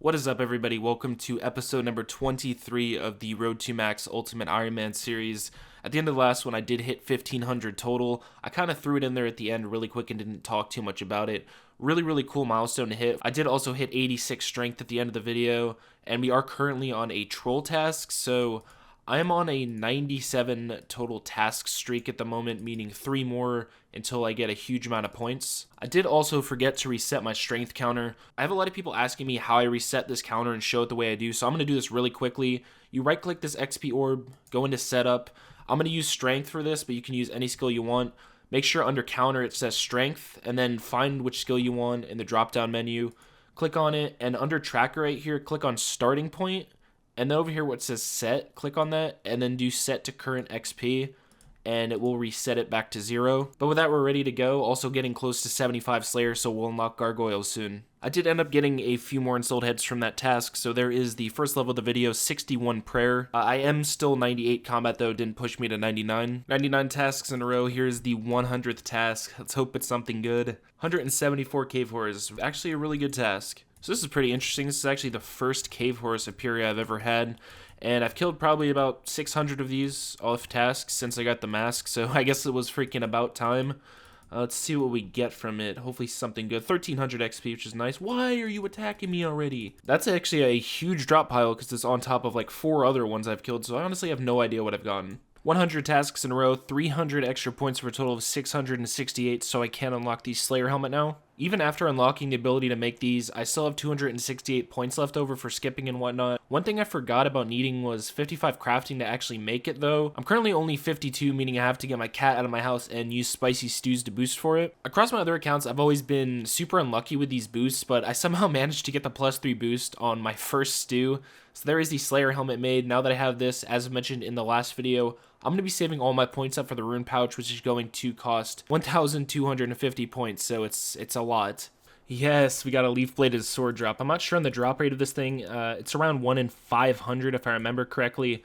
What is up, everybody? Welcome to episode number 23 of the Road to Max Ultimate Ironman series. At the end of the last one, I did hit 1,500 total. I kind of threw it in there at the end really quick and didn't talk too much about it. Really cool milestone to hit. I did also hit 86 strength at the end of the video, and we are currently on a troll task, so I am on a 97 total task streak at the moment, meaning 3 more until I get a huge amount of points. I did also forget to reset my strength counter. I have a lot of people asking me how I reset this counter and show it the way I do, so I'm going to do this really quickly. You right click this XP orb, go into setup. I'm going to use strength for this, but you can use any skill you want. Make sure under counter it says strength, and then find which skill you want in the drop down menu. Click on it, and under tracker right here, click on starting point. And then over here where it says set, click on that, and then do set to current XP, and it will reset it back to 0. But with that, we're ready to go. Also getting close to 75 Slayer, so we'll unlock Gargoyles soon. I did end up getting a few more ensouled heads from that task, so there is the first level of the video, 61 Prayer. I am still 98 combat though, didn't push me to 99. 99 tasks in a row. Here's the 100th task. Let's hope it's something good. 174 Cave Horrors, actually a really good task. So this is pretty interesting. This is actually the first Cave Horror Superior I've ever had, and I've killed probably about 600 of these off tasks since I got the mask, so I guess it was freaking about time. Let's see what we get from it. Hopefully something good. 1300 XP, which is nice. Why are you attacking me already? That's actually a huge drop pile because it's on top of like 4 other ones I've killed, so I honestly have no idea what I've gotten. 100 tasks in a row, 300 extra points for a total of 668, so I can unlock the Slayer helmet now. Even after unlocking the ability to make these, I still have 268 points left over for skipping and whatnot. One thing I forgot about needing was 55 crafting to actually make it though. I'm currently only 52, meaning I have to get my cat out of my house and use spicy stews to boost for it. Across my other accounts, I've always been super unlucky with these boosts, but I somehow managed to get the +3 boost on my first stew. So there is the Slayer helmet made. Now that I have this, as mentioned in the last video, I'm going to be saving all my points up for the rune pouch, which is going to cost 1,250 points, so it's a lot. Yes, we got a leaf-bladed sword drop. I'm not sure on the drop rate of this thing. It's around 1 in 500 if I remember correctly.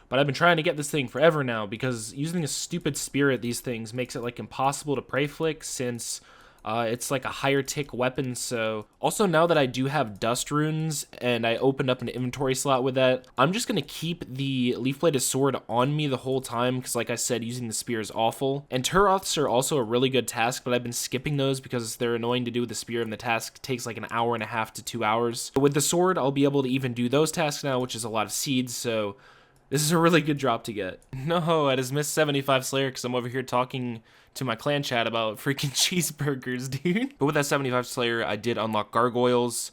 But I've been trying to get this thing forever now because using a stupid spear at these things makes it like impossible to prey flick since it's like a higher tick weapon. So also now that I do have dust runes and I opened up an inventory slot with that, I'm just going to keep the leaf bladed sword on me the whole time because like I said, using the spear is awful. And Turoths are also a really good task, but I've been skipping those because they're annoying to do with the spear and the task takes like an hour and a half to 2 hours. But with the sword, I'll be able to even do those tasks now, which is a lot of seeds, so this is a really good drop to get. No, I just missed 75 Slayer because I'm over here talking to my clan chat about freaking cheeseburgers, dude. But with that 75 Slayer, I did unlock Gargoyles.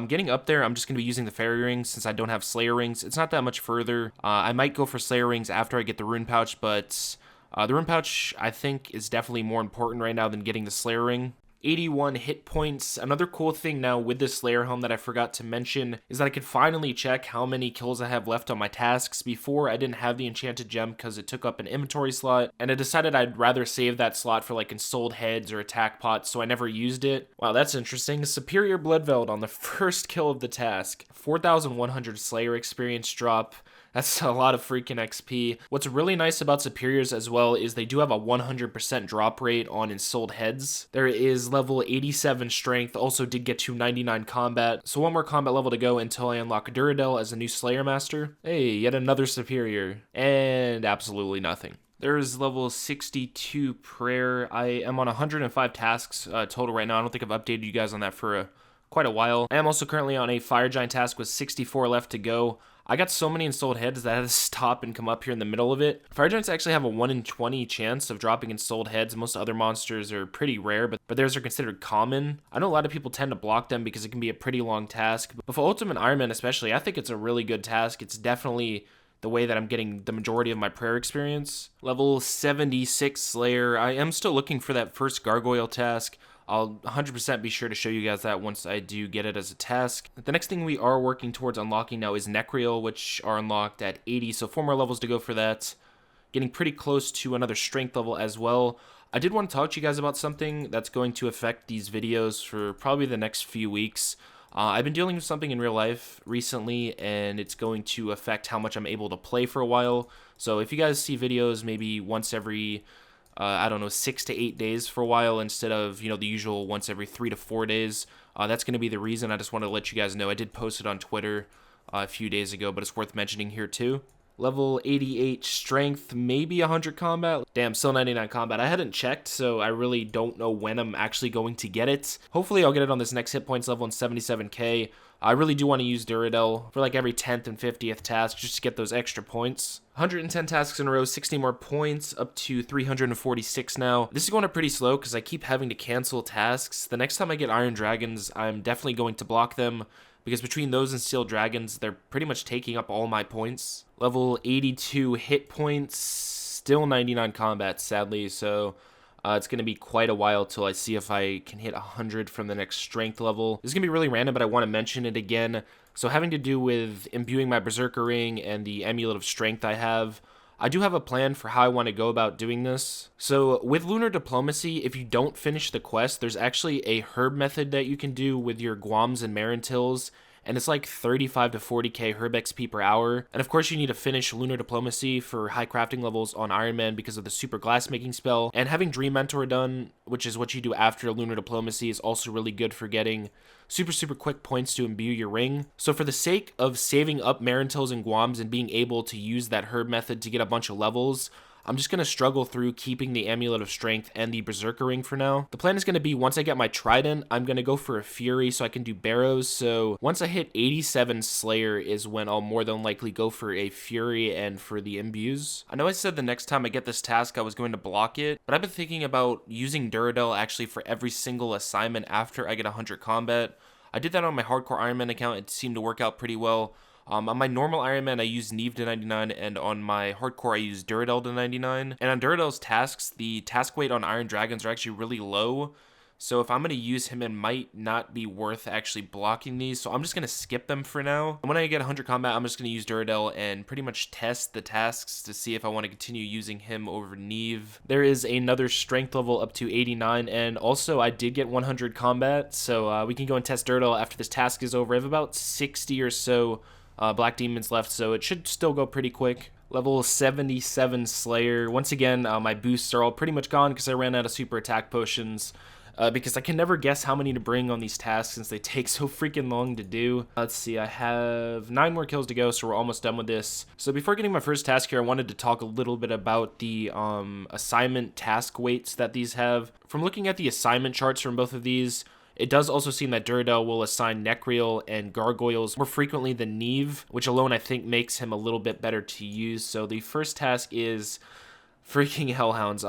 Getting up there, I'm just going to be using the Fairy Rings since I don't have Slayer Rings. It's not that much further. I might go for Slayer Rings after I get the Rune Pouch, but the Rune Pouch, I think, is definitely more important right now than getting the Slayer Ring. 81 hit points. Another cool thing now with this Slayer helm that I forgot to mention is that I could finally check how many kills I have left on my tasks. Before, I didn't have the enchanted gem because it took up an inventory slot, and I decided I'd rather save that slot for like ensouled heads or attack pots, so I never used it. Wow, that's interesting. Superior Bloodveld on the first kill of the task. 4,100 Slayer experience drop. That's a lot of freaking XP. What's really nice about Superiors as well is they do have a 100% drop rate on ensouled heads. There is level 87 strength, also did get to 99 combat, so 1 more combat level to go until I unlock Duradel as a new Slayer Master. Hey, yet another Superior. And absolutely nothing. There's level 62 Prayer. I am on 105 tasks total right now. I don't think I've updated you guys on that for quite a while. I am also currently on a Fire Giant task with 64 left to go. I got so many ensouled heads that I had to stop and come up here in the middle of it. Fire Giants actually have a 1 in 20 chance of dropping ensouled heads. Most other monsters are pretty rare, but theirs are considered common. I know a lot of people tend to block them because it can be a pretty long task, but for Ultimate Ironman especially, I think it's a really good task. It's definitely the way that I'm getting the majority of my prayer experience. Level 76 Slayer. I am still looking for that first Gargoyle task. I'll 100% be sure to show you guys that once I do get it as a task. The next thing we are working towards unlocking now is Necreal, which are unlocked at 80, so 4 more levels to go for that. Getting pretty close to another strength level as well. I did want to talk to you guys about something that's going to affect these videos for probably the next few weeks. I've been dealing with something in real life recently, and it's going to affect how much I'm able to play for a while. So if you guys see videos maybe once every I don't know, 6 to 8 days for a while instead of, the usual once every 3 to 4 days. That's going to be the reason. I just wanted to let you guys know. I did post it on Twitter a few days ago, but it's worth mentioning here too. Level 88 strength, maybe 100 combat. Damn, still 99 combat. I hadn't checked, so I really don't know when I'm actually going to get it. Hopefully I'll get it on this next hit points level in 77k. I really do want to use Duradel for like every 10th and 50th task just to get those extra points. 110 tasks in a row, 60 more points, up to 346 now. This is going up pretty slow because I keep having to cancel tasks. The next time I get Iron Dragons, I'm definitely going to block them, because between those and Steel Dragons, they're pretty much taking up all my points. Level 82 hit points, still 99 combat, sadly, so it's going to be quite a while till I see if I can hit 100 from the next strength level. This is going to be really random, but I want to mention it again. So having to do with imbuing my Berserker Ring and the Amulet of Strength I do have a plan for how I want to go about doing this. So with Lunar Diplomacy, if you don't finish the quest, there's actually a herb method that you can do with your Guams and Marintils, and it's like 35 to 40k herb XP per hour. And of course you need to finish Lunar Diplomacy for high crafting levels on Ironman because of the super glass making spell. And having Dream Mentor done, which is what you do after Lunar Diplomacy, is also really good for getting super quick points to imbue your ring. So for the sake of saving up Marintils and Guams and being able to use that herb method to get a bunch of levels, I'm just going to struggle through keeping the Amulet of Strength and the Berserker Ring for now. The plan is going to be, once I get my Trident, I'm going to go for a Fury so I can do Barrows. So once I hit 87 Slayer is when I'll more than likely go for a Fury and for the imbues. I know I said the next time I get this task I was going to block it, but I've been thinking about using Duradel actually for every single assignment after I get 100 combat. I did that on my Hardcore Ironman account. It seemed to work out pretty well. On my normal Ironman, I use Neve to 99, and on my Hardcore, I use Duradel to 99. And on Duradel's tasks, the task weight on Iron Dragons are actually really low. So if I'm going to use him, it might not be worth actually blocking these. So I'm just going to skip them for now. And when I get 100 combat, I'm just going to use Duradel and pretty much test the tasks to see if I want to continue using him over Neve. There is another strength level up to 89. And also I did get 100 combat. So we can go and test Duradel after this task is over. I have about 60 or so Black Demons left, so it should still go pretty quick. Level 77 Slayer. Once again, my boosts are all pretty much gone because I ran out of super attack potions. Because I can never guess how many to bring on these tasks since they take so freaking long to do. Let's see, I have 9 more kills to go, so we're almost done with this. So before getting my first task here, I wanted to talk a little bit about the assignment task weights that these have. From looking at the assignment charts from both of these, it does also seem that Duradel will assign Necreal and Gargoyles more frequently than Neve, which alone I think makes him a little bit better to use. So the first task is freaking Hellhounds.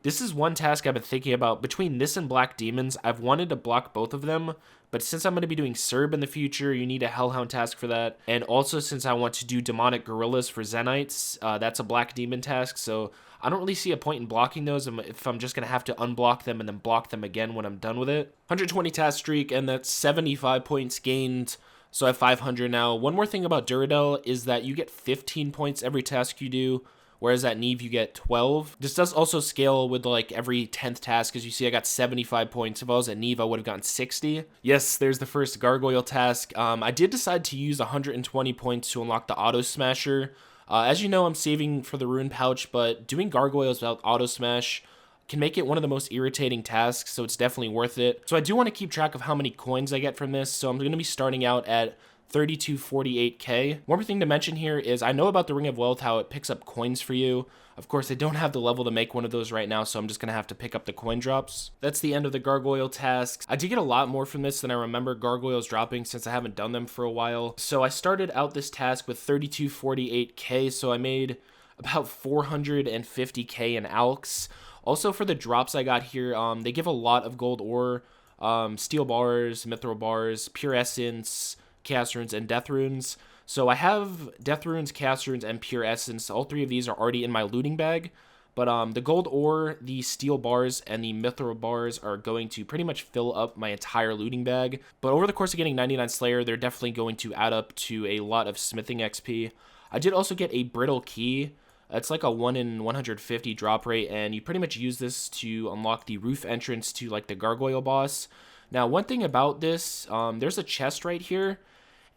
This is one task I've been thinking about. Between this and Black Demons, I've wanted to block both of them, but since I'm going to be doing Serb in the future, you need a Hellhound task for that. And also since I want to do Demonic Gorillas for Zenites, that's a Black Demon task, so I don't really see a point in blocking those if I'm just going to have to unblock them and then block them again when I'm done with it. 120 task streak, and that's 75 points gained, so I have 500 now. One more thing about Duradel is that you get 15 points every task you do, whereas at Neve you get 12. This does also scale with like every 10th task. As you see, I got 75 points. If I was at Neve, I would have gotten 60. Yes, there's the first Gargoyle task. I did decide to use 120 points to unlock the Auto Smasher. As you know, I'm saving for the Rune Pouch, but doing Gargoyles without Auto Smash can make it one of the most irritating tasks, so it's definitely worth it. So I do want to keep track of how many coins I get from this, so I'm going to be starting out at 3248k. One more thing to mention here is I know about the Ring of Wealth, how it picks up coins for you. Of course, I don't have the level to make one of those right now, so I'm just going to have to pick up the coin drops. That's the end of the Gargoyle tasks. I did get a lot more from this than I remember Gargoyles dropping since I haven't done them for a while. So I started out this task with 3248k, so I made about 450k in Alks. Also for the drops I got here, they give a lot of gold ore, steel bars, mithril bars, pure essence, chaos runes, and death runes. So I have death runes, chaos runes, and pure essence. All 3 of these are already in my looting bag. But the gold ore, the steel bars, and the mithril bars are going to pretty much fill up my entire looting bag. But over the course of getting 99 Slayer, they're definitely going to add up to a lot of smithing XP. I did also get a Brittle Key. It's like a 1 in 150 drop rate, and you pretty much use this to unlock the roof entrance to like the Gargoyle boss. Now, one thing about this, there's a chest right here.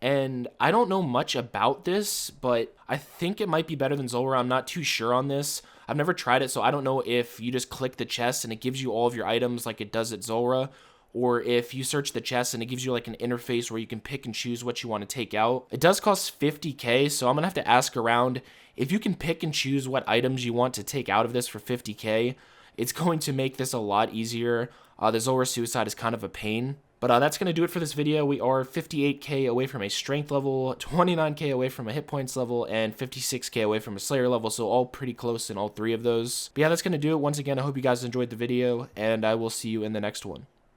And I don't know much about this, but I think it might be better than Zulrah. I'm not too sure on this. I've never tried it, so I don't know if you just click the chest and it gives you all of your items like it does at Zulrah, or if you search the chest and it gives you like an interface where you can pick and choose what you want to take out. It does cost 50k, so I'm gonna have to ask around if you can pick and choose what items you want to take out of this for 50k. It's going to make this a lot easier. The Zulrah Suicide is kind of a pain. But that's going to do it for this video. We are 58k away from a strength level, 29k away from a hit points level, and 56k away from a Slayer level, so all pretty close in all three of those. But yeah, that's going to do it. Once again, I hope you guys enjoyed the video, and I will see you in the next one.